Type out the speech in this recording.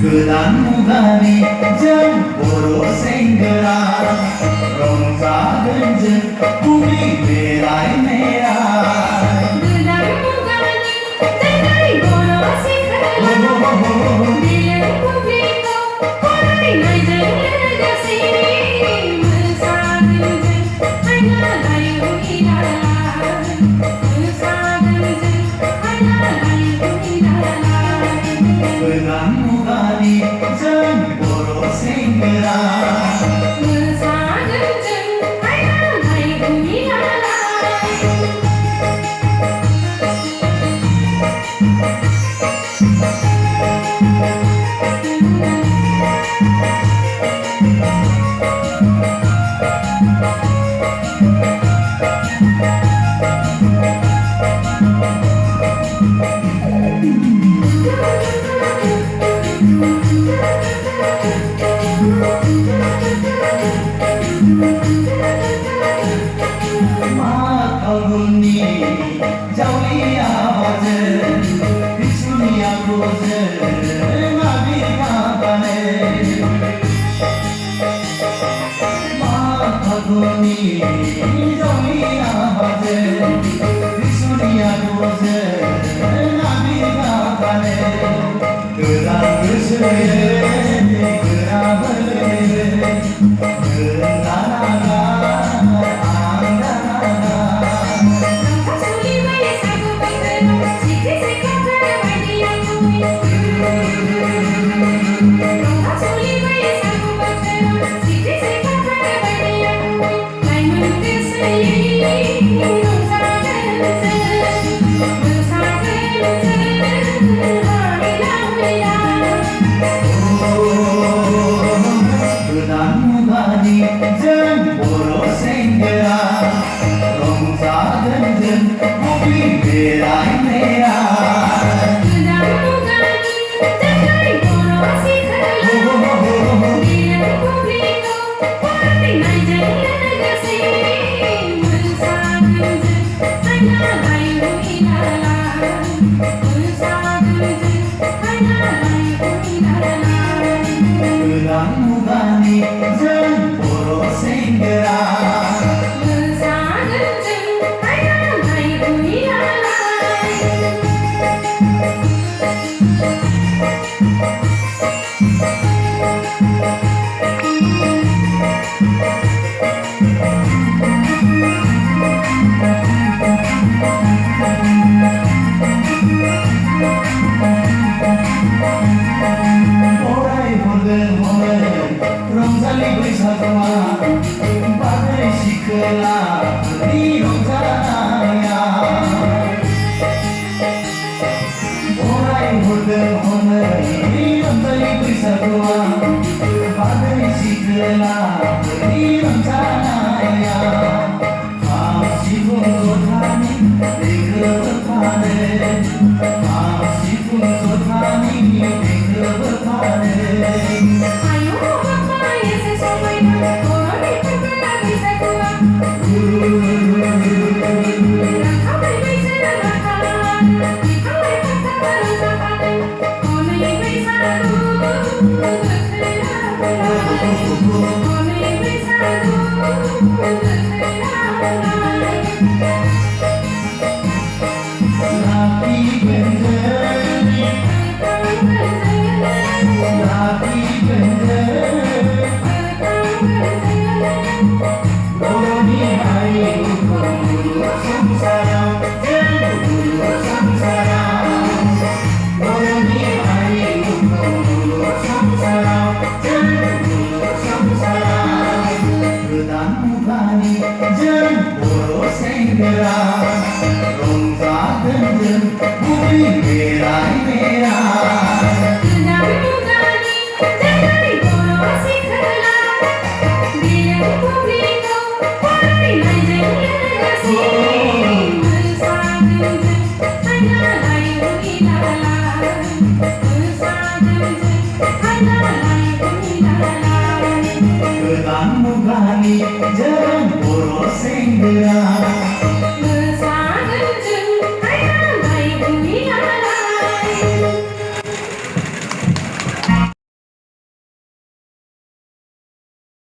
Gwdan Mugani Jwng Boro Senggwra रंजागोन जों बुब्लि बेराय मेराय Gwdan Mugani Jwng Boro Senggwra Bilang publiko फरायनायजों लोगोसे मोसागोन जों हायलालाय उइलालाय मोसागोन जों हायलालाय उइलालाय Gwdan Mugani Jwng Boro Senggwra मोसागोन जों हायलालाय उइलालाय Makaluni Jaulia Bazen Bisunia Gozen Nabika Bane Makaluni Jaulia Bazen Bisunia Gozen Nabika Bane Gwdan Gosoye Gwdan Bele Gwdan Gwdan Mugani Jwng Boro Senggwra रंजागोन जों बुब्लि बेराय मेराय Gwdan Mugani Jwng Boro Senggwra Bilang publiko फरायनायजों लोगोसे मोसागोन जों हायलालाय उइलालाय मोसागोन जों हायलालाय उइलालाय Gwdan Mugani Jwng Boro Senggwra मोसागोन जों हायलालाय उइलालाय Orai horden hore रंजालि बैसागुआ बादै सिखोला नि रंजानाया ओराय हरदों हनै रंजालि बैसागुआ बादै सिखोला नि रंजानाया खाम सिफुं जथानि देंखो फानो खाम सिफुं जथानि देंखो फानो Ayo bapak ya sesuai orang itu kena bisa gua Langkah berbisa langkah Jika mereka baru dapat Kone bisa gua Kone bisa gua Laki bener Laki bener Boni hai hukum bulu samsara bulu samsara Boni hai hukum bulu samsara bulu samsara Gwdan Mugani Jwng Boro Senggwra रंजागोन जों